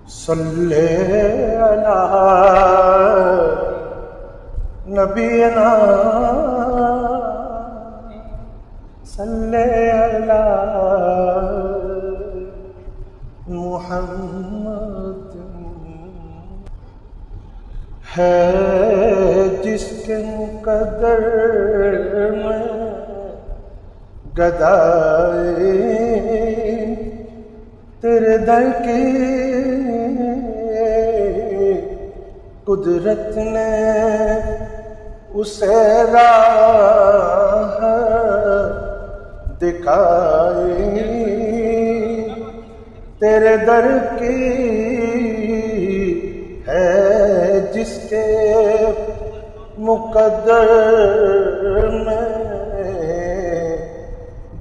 صلی علی نبینا صلی علی محمد ہے جس کے مقدر میں گدائی تیرے در کی قدرت نے اسے راہ دکھائی تیرے در کی ہے جس کے مقدر میں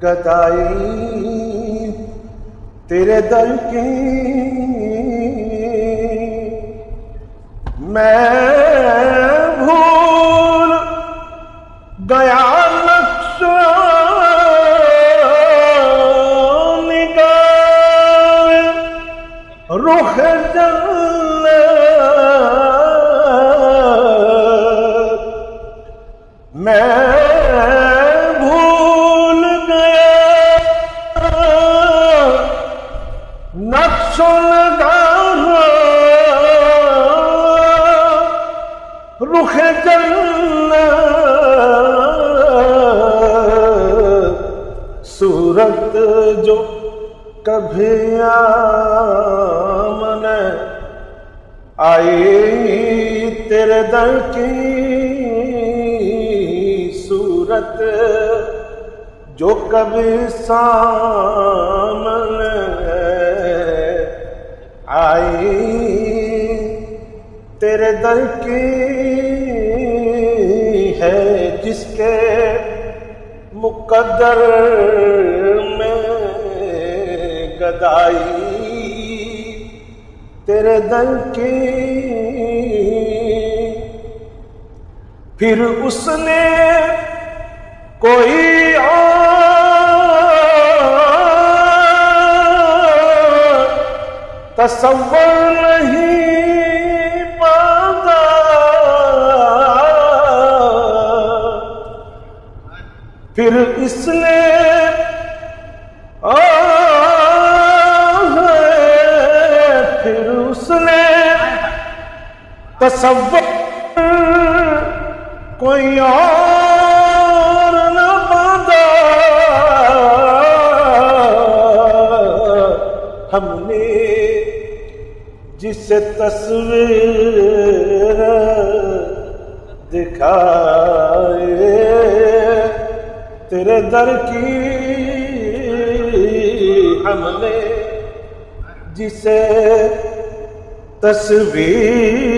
گدائی تیرے در کی میں بھول گیا نقش نگار رخ جنت میں بھول گیا نقش نگار رخ جنت صورت جو کبھی آمنے آئی تیرے در کی صورت جو کبھی سامنے آئی تیرے در کی ہے جس کے مقدر میں گدائی تیرے در کی پھر اس نے کوئی اور تصور نہیں پاتا پھر اس نے پھر اس نے تصور کوئی اور نہ پاتا ہم نے جسے تصویر دکھائے تیرے در کی ہم نے جسے تصویر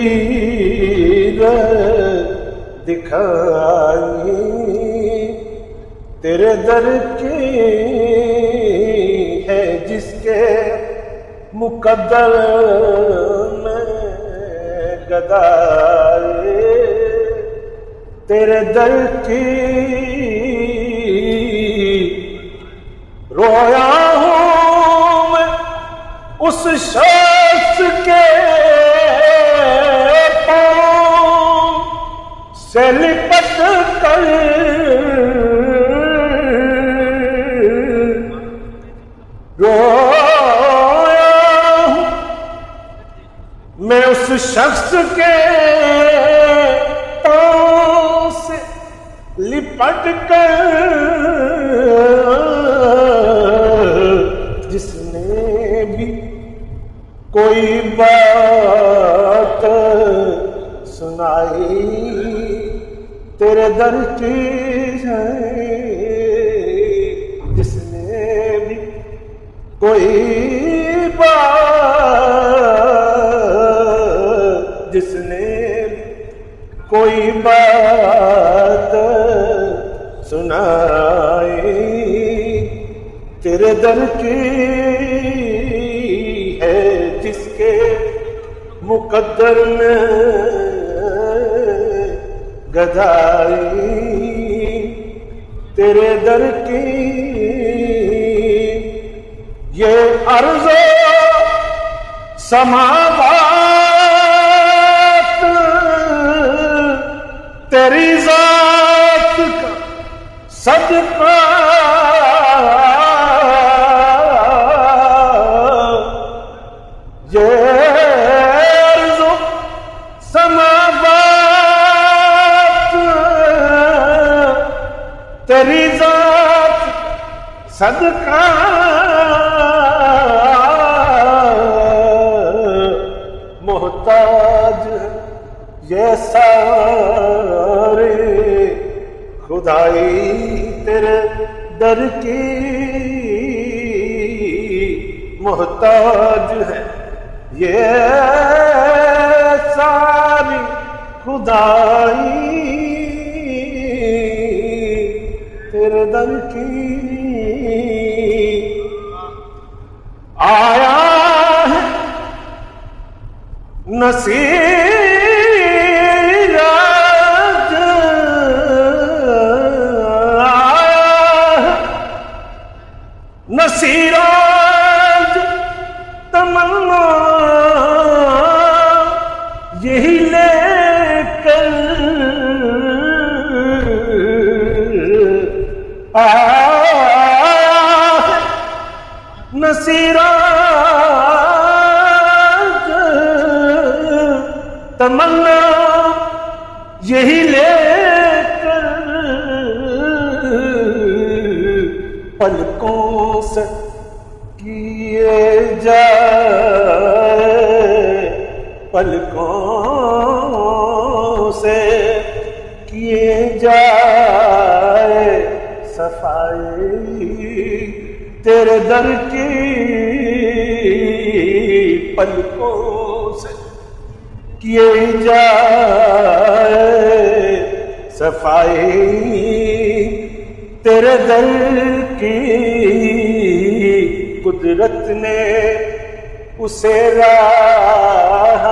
دکھائی تیرے در کی ہے جس کے مقدر میں گدائی تیرے در کی رویا ہوں میں اس شخص کے پاؤں سے لپٹ کر رویا ہوں میں اس شخص کے پاؤں سے لپٹ کر جس نے بھی کوئی بات سنائی تیرے در کی ہے جس نے بھی کوئی بات جس نے بھی کوئی بات سنائی تیرے در کی ہے جس کے مقدر میں گدائی تیرے در کی یہ عرض سماوات تیری ذات کا صدقہ یہ عرض و سماوات تیری ذات صدقہ محتاج یہ سارے خدائی تیرے در کی محتاج ہے یہ ساری خدائی تیرے در کی آیا ہے نصیراج نصیراج تمنا یہی لے کر نصیراج تمنا یہی لے کر پلکوں سے کیے جائے پلکوں سے کیے جائے صفائی تیرے در کی پلکوں سے کیے جائے صفائی تیرے در کی قدرت نے اسے راہ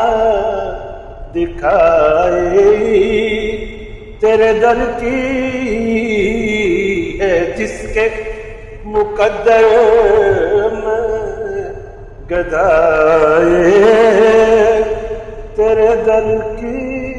دکھائی تیرے در کی ہے جس کے مقدر میں گدائے تیرے در کی